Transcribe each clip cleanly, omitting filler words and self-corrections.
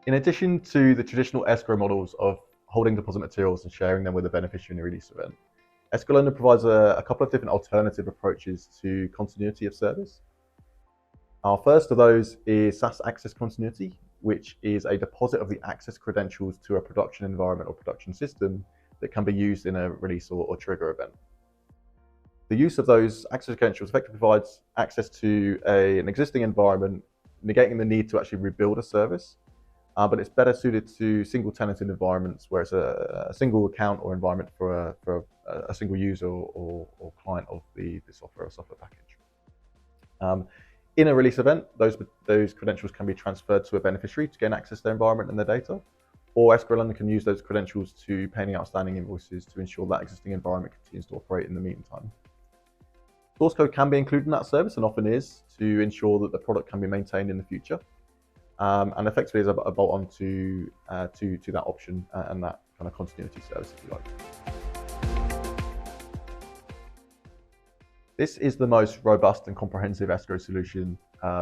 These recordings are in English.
In addition to the traditional escrow models of holding deposit materials and sharing them with a beneficiary in a release event, Escrow London provides a couple of different alternative approaches to continuity of service. Our first of those is SaaS access continuity, which is a deposit of the access credentials to a production environment or production system that can be used in a release or trigger event. The use of those access credentials effectively provides access to an existing environment, negating the need to actually rebuild a service, but it's better suited to single-tenanted environments where it's a single account or environment for a single user or client of the software or software package. In a release event, those credentials can be transferred to a beneficiary to gain access to their environment and their data, or Escrow London can use those credentials to pay any outstanding invoices to ensure that existing environment continues to operate in the meantime. Source code can be included in that service and often is to ensure that the product can be maintained in the future, and effectively is a bolt on to that option and that kind of continuity service, if you like. This is the most robust and comprehensive escrow solution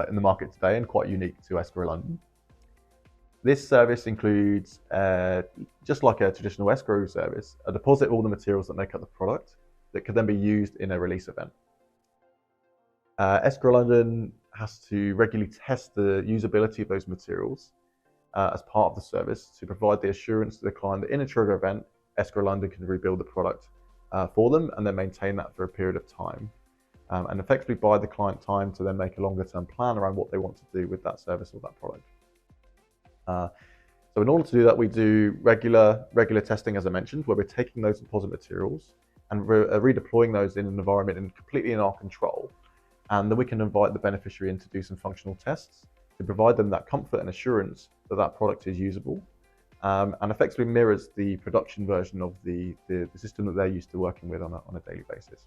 in the market today and quite unique to Escrow London. This service includes, just like a traditional escrow service, a deposit of all the materials that make up the product that could then be used in a release event. Escrow London has to regularly test the usability of those materials as part of the service to provide the assurance to the client that in a trigger event, Escrow London can rebuild the product for them and then maintain that for a period of time. And effectively buy the client time to then make a longer term plan around what they want to do with that service or that product. So in order to do that, we do regular testing, as I mentioned, where we're taking those deposit materials and redeploying those in an environment and completely in our control. And then we can invite the beneficiary in to do some functional tests to provide them that comfort and assurance that that product is usable, and effectively mirrors the production version of the system that they're used to working with on a daily basis.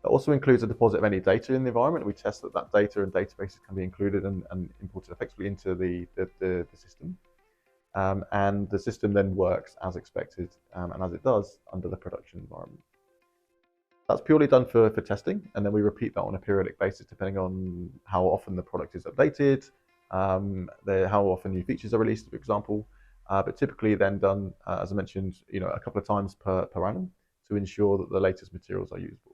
That also includes a deposit of any data in the environment. We test that data and databases can be included and imported effectively into the system. And the system then works as expected and as it does under the production environment. That's purely done for testing, and then we repeat that on a periodic basis depending on how often the product is updated, how often new features are released, for example, but typically then done, as I mentioned, a couple of times per annum to ensure that the latest materials are usable.